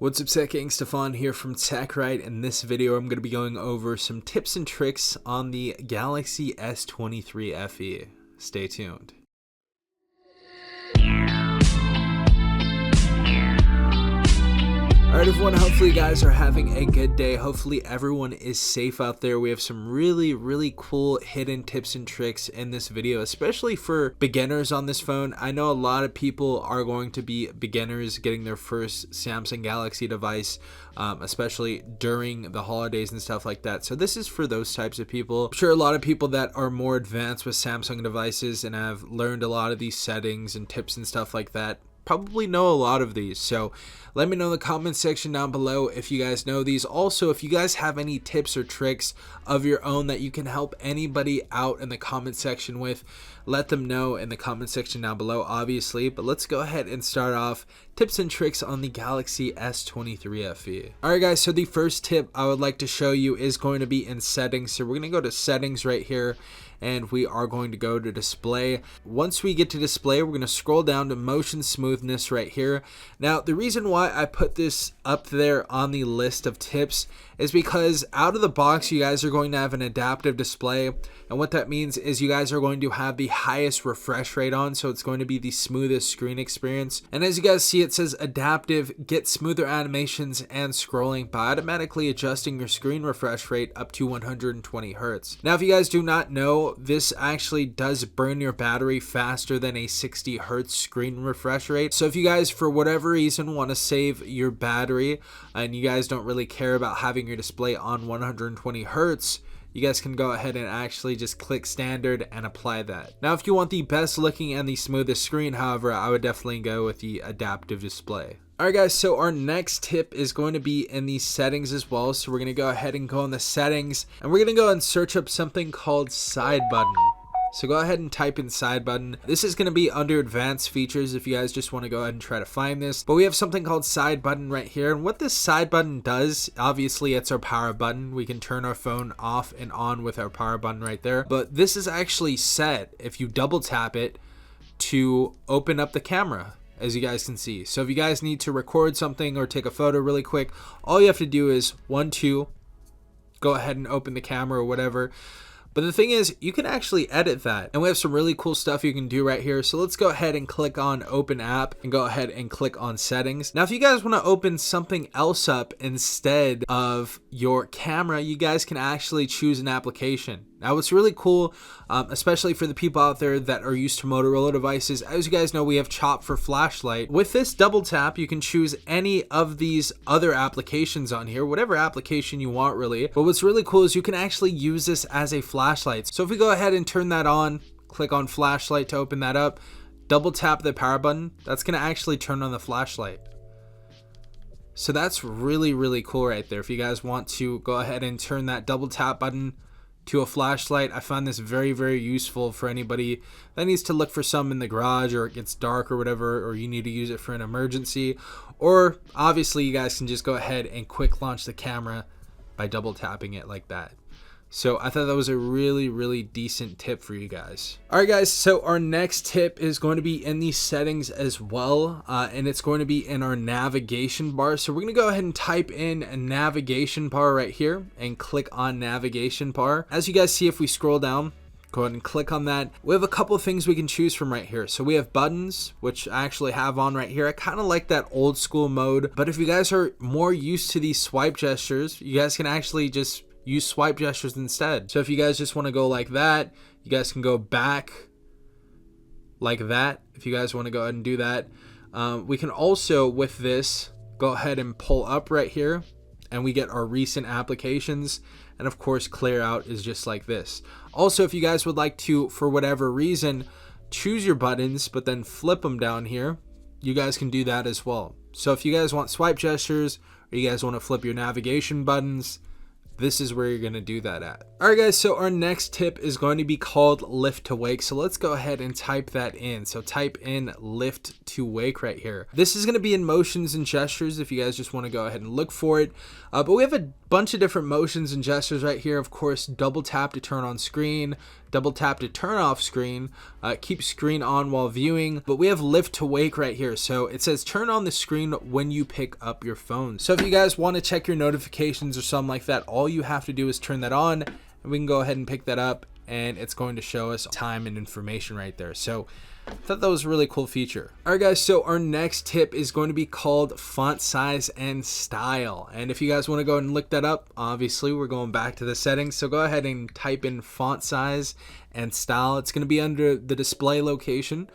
What's up, Tech Gang? Stefan here from TechRight. In this video, I'm going to be going over some tips and tricks on the Galaxy S23 FE. Stay tuned. Alright everyone, hopefully you guys are having a good day. Hopefully everyone is safe out there. We have some really cool hidden tips and tricks in this video, especially for beginners on this phone. I know a lot of people are going to be beginners getting their first Samsung Galaxy device, especially during the holidays and stuff like that. So this is for those types of people. I'm sure a lot of people that are more advanced with Samsung devices and have learned a lot of these settings and tips and stuff like that probably know a lot of these. So let me know in the comment section down below if you guys know these. Also, if you guys have any tips or tricks of your own that you can help anybody out in the comment section with, let them know in the comment section down below, obviously. But let's go ahead and start off tips and tricks on the Galaxy S23 FE. Alright guys, so the first tip I would like to show you is going to be in settings. So we're going to go to settings right here, and we are going to go to display. Once we get to display, we're going to scroll down to motion smoothness right here. Now, the reason why I put this up there on the list of tips is because out of the box, you guys are going to have an adaptive display. And what that means is you guys are going to have the highest refresh rate on. So it's going to be the smoothest screen experience. And as you guys see, it says adaptive, get smoother animations and scrolling by automatically adjusting your screen refresh rate up to 120 Hertz. Now, if you guys do not know, this actually does burn your battery faster than a 60 Hertz screen refresh rate. So if you guys, for whatever reason, want to save your battery and you guys don't really care about having your display on 120 Hertz, you guys can go ahead and actually just click standard and apply that. Now, if you want the best looking and the smoothest screen, however, I would definitely go with the adaptive display. Alright guys, so our next tip is going to be in the settings as well. So we're going to go ahead and go in the settings, and we're going to go and search up something called side button. So go ahead and type in side button. This is going to be under advanced features if you guys just want to go ahead and try to find this. But we have something called side button right here. And what this side button does, obviously it's our power button. We can turn our phone off and on with our power button right there. But this is actually set if you double tap it to open up the camera, as you guys can see. So if you guys need to record something or take a photo really quick, all you have to do is 1, 2, go ahead and open the camera or whatever. But the thing is, you can actually edit that, and we have some really cool stuff you can do right here. So let's go ahead and click on open app and go ahead and click on settings. Now, if you guys want to open something else up instead of your camera, you guys can actually choose an application. Now, what's really cool, especially for the people out there that are used to Motorola devices, as you guys know, we have Chop for flashlight. With this double tap, you can choose any of these other applications on here, whatever application you want really. But what's really cool is you can actually use this as a flashlight. So if we go ahead and turn that on, click on flashlight to open that up, double tap the power button, that's going to actually turn on the flashlight. So that's really cool right there. If you guys want to go ahead and turn that double tap button to a flashlight, I find this very useful for anybody that needs to look for some in the garage, or it gets dark or whatever, or you need to use it for an emergency. Or obviously you guys can just go ahead and quick launch the camera by double tapping it like that. So I thought that was a really decent tip for you guys. Alright guys, so our next tip is going to be in the settings as well, and it's going to be in our navigation bar. So we're going to go ahead and type in a navigation bar right here and click on navigation bar. As you guys see, if we scroll down, go ahead and click on that. We have a couple of things we can choose from right here. So we have buttons, which I actually have on right here. I kind of like that old school mode, but if you guys are more used to these swipe gestures, you guys can actually just use swipe gestures instead. So if you guys just want to go like that, you guys can go back like that. If you guys want to go ahead and do that, we can also, with this, go ahead and pull up right here, and we get our recent applications. And of course, clear out is just like this. Also, if you guys would like to, for whatever reason, choose your buttons but then flip them down here, you guys can do that as well. So if you guys want swipe gestures, or you guys want to flip your navigation buttons, this is where you're going to do that at. All right, guys, so our next tip is going to be called lift to wake. So let's go ahead and type that in. So type in lift to wake right here. This is going to be in motions and gestures if you guys just want to go ahead and look for it. But we have a bunch of different motions and gestures right here. Of course, double tap to turn on screen, double tap to turn off screen, keep screen on while viewing. But we have lift to wake right here. So it says turn on the screen when you pick up your phone. So if you guys want to check your notifications or something like that, all you have to do is turn that on, and we can go ahead and pick that up, and it's going to show us time and information right there. So I thought that was a really cool feature. All right, guys, so our next tip is going to be called font size and style. And if you guys want to go and look that up, obviously we're going back to the settings. So go ahead and type in font size and style. It's going to be under the display location.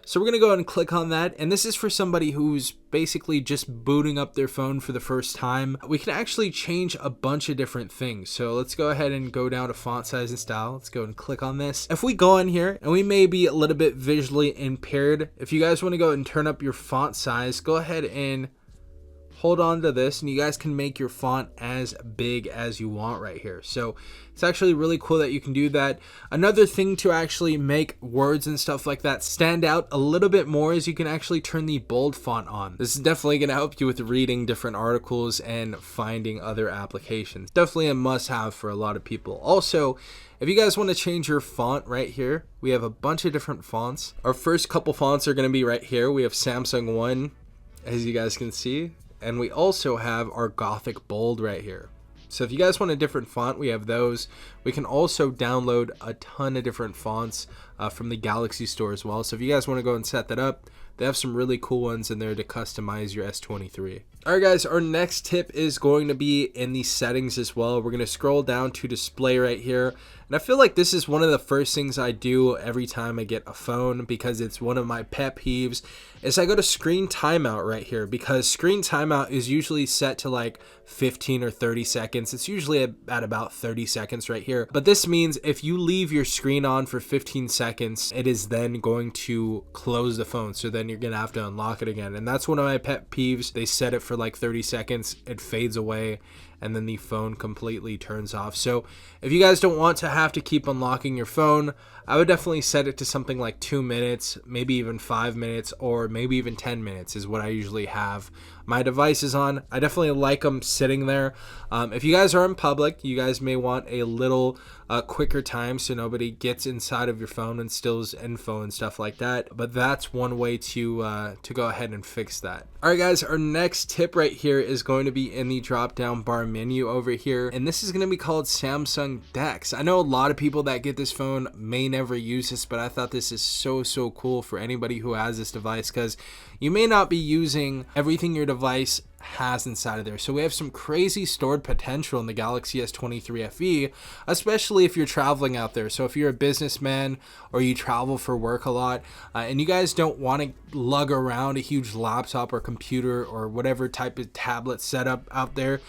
So we're going to go ahead and click on that. And this is for somebody who's basically just booting up their phone for the first time. We can actually change a bunch of different things. So let's go ahead and go down to font size and style. Let's go and click on this. If we go in here, and we may be a little bit visually impaired, if you guys want to go and turn up your font size, go ahead and hold on to this, and you guys can make your font as big as you want right here. So it's actually really cool that you can do that. Another thing to actually make words and stuff like that stand out a little bit more is you can actually turn the bold font on. This is definitely going to help you with reading different articles and finding other applications. Definitely a must-have for a lot of people. Also, if you guys want to change your font right here, we have a bunch of different fonts. Our first couple fonts are going to be right here. We have Samsung 1, as you guys can see. And we also have our Gothic Bold right here. So if you guys want a different font, we have those. We can also download a ton of different fonts from the Galaxy Store as well. So if you guys want to go and set that up, they have some really cool ones in there to customize your S23. All right, guys, our next tip is going to be in the settings as well. We're going to scroll down to display right here. And I feel like this is one of the first things I do every time I get a phone, because it's one of my pet peeves, is I go to screen timeout right here, because screen timeout is usually set to like 15 or 30 seconds. It's usually at about 30 seconds right here. But this means if you leave your screen on for 15 seconds, it is then going to close the phone. So then you're going to have to unlock it again. And that's one of my pet peeves. They set it for like 30 seconds, it fades away, and then the phone completely turns off. So if you guys don't want to have to keep unlocking your phone, I would definitely set it to something like 2 minutes, maybe even 5 minutes, or maybe even 10 minutes is what I usually have my devices on. I definitely like them sitting there. If you guys are in public, you guys may want a little quicker time so nobody gets inside of your phone and steals info and stuff like that. But that's one way to go ahead and fix that. All right, guys, our next tip right here is going to be in the drop down bar menu over here, and this is going to be called Samsung DeX. I know a lot of people that get this phone may never use this, but I thought this is so cool for anybody who has this device, because you may not be using everything your device has inside of there. So we have some crazy stored potential in the Galaxy S23 FE, especially if you're traveling out there. So if you're a businessman or you travel for work a lot, and you guys don't want to lug around a huge laptop or computer or whatever type of tablet setup out there,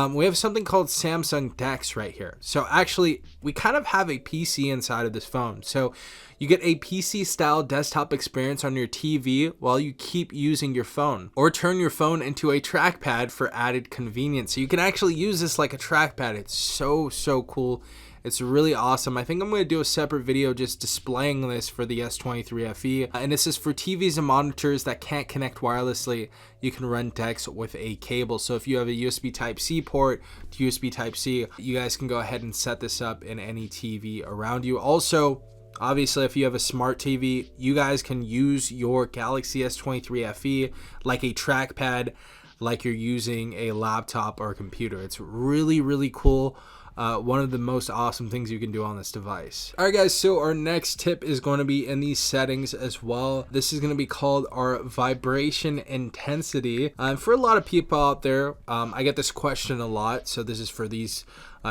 we have something called Samsung DeX right here. So actually, we kind of have a PC inside of this phone. So you get a PC style desktop experience on your TV while you keep using your phone, or turn your phone into a trackpad for added convenience. So you can actually use this like a trackpad. It's so cool. It's really awesome. I think I'm going to do a separate video just displaying this for the S23 FE. And this is for TVs and monitors that can't connect wirelessly. You can run DeX with a cable. So if you have a USB Type-C port to USB Type-C, you guys can go ahead and set this up in any TV around you. Also, obviously, if you have a smart TV, you guys can use your Galaxy S23 FE like a trackpad, like you're using a laptop or a computer. It's really cool. One of the most awesome things you can do on this device. All right, guys, so our next tip is going to be in these settings as well. This is going to be called our vibration intensity. For a lot of people out there, I get this question a lot, so this is for these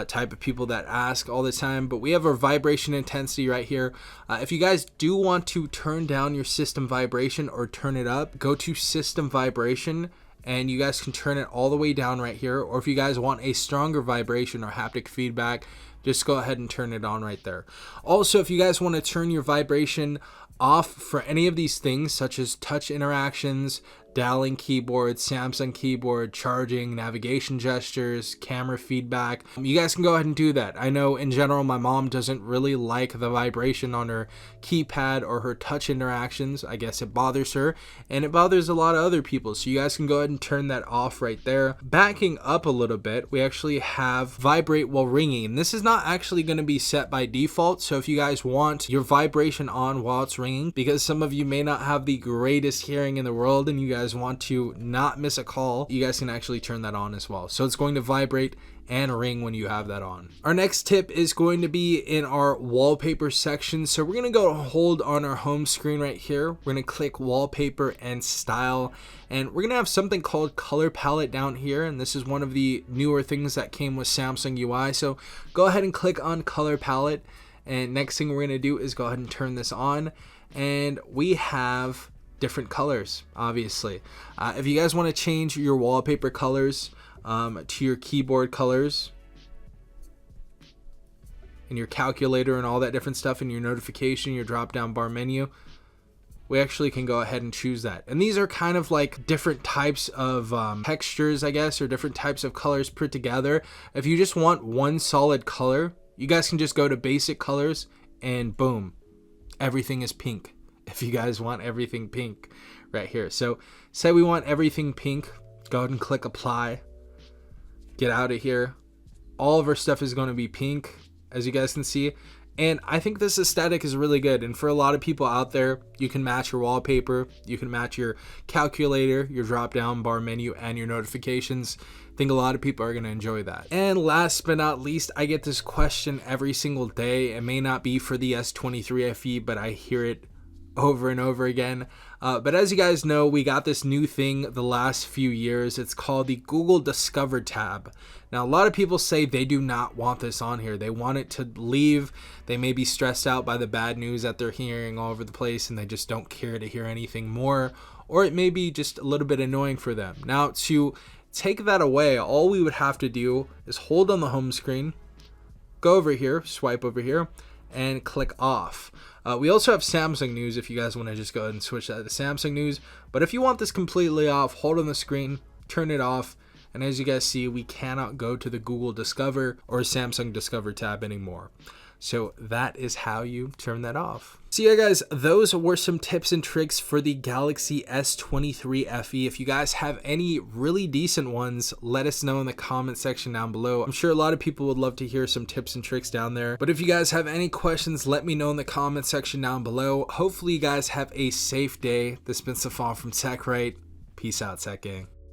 type of people that ask all the time. But we have our vibration intensity right here. If you guys do want to turn down your system vibration or turn it up, go to system vibration, and you guys can turn it all the way down right here. Or if you guys want a stronger vibration or haptic feedback, just go ahead and turn it on right there. Also, if you guys want to turn your vibration off for any of these things, such as touch interactions, dialing keyboard, Samsung keyboard, charging, navigation gestures, camera feedback. You guys can go ahead and do that. I know in general my mom doesn't really like the vibration on her keypad or her touch interactions. I guess it bothers her, and it bothers a lot of other people, so you guys can go ahead and turn that off right there. Backing up a little bit, we actually have vibrate while ringing, and this is not actually going to be set by default, so if you guys want your vibration on while it's ringing, because some of you may not have the greatest hearing in the world and you guys want to not miss a call, you guys can actually turn that on as well. So it's going to vibrate and ring when you have that on. Our next tip is going to be in our wallpaper section. So we're going to go hold on our home screen right here. We're going to click wallpaper and style, and we're going to have something called color palette down here, and this is one of the newer things that came with Samsung UI. So go ahead and click on color palette, and next thing we're going to do is go ahead and turn this on, and we have different colors. Obviously, if you guys want to change your wallpaper colors to your keyboard colors and your calculator and all that different stuff, and your notification, your drop down bar menu, we actually can go ahead and choose that. And these are kind of like different types of textures, I guess, or different types of colors put together. If you just want one solid color, you guys can just go to basic colors and boom, everything is pink. If you guys want everything pink right here. So say we want everything pink, go ahead and click apply, get out of here. All of our stuff is going to be pink, as you guys can see. And I think this aesthetic is really good. And for a lot of people out there, you can match your wallpaper, you can match your calculator, your drop down bar menu, and your notifications. I think a lot of people are going to enjoy that. And last but not least, I get this question every single day. It may not be for the S23 FE, but I hear it over and over again. But as you guys know, we got this new thing the last few years. It's called the Google Discover tab. Now, a lot of people say they do not want this on here. They want it to leave. They may be stressed out by the bad news that they're hearing all over the place, and they just don't care to hear anything more, or it may be just a little bit annoying for them. Now, to take that away, all we would have to do is hold on the home screen, go over here, swipe over here, and click off. We also have Samsung News if you guys want to just go ahead and switch that to Samsung News. But if you want this completely off, hold on the screen, turn it off, and as you guys see, we cannot go to the Google Discover or Samsung Discover tab anymore. So that is how you turn that off. So yeah guys, those were some tips and tricks for the Galaxy S23 FE. If you guys have any really decent ones, let us know in the comment section down below. I'm sure a lot of people would love to hear some tips and tricks down there. But if you guys have any questions, let me know in the comment section down below. Hopefully you guys have a safe day. This has been Safan from TechRight. Peace out, Tech Gang.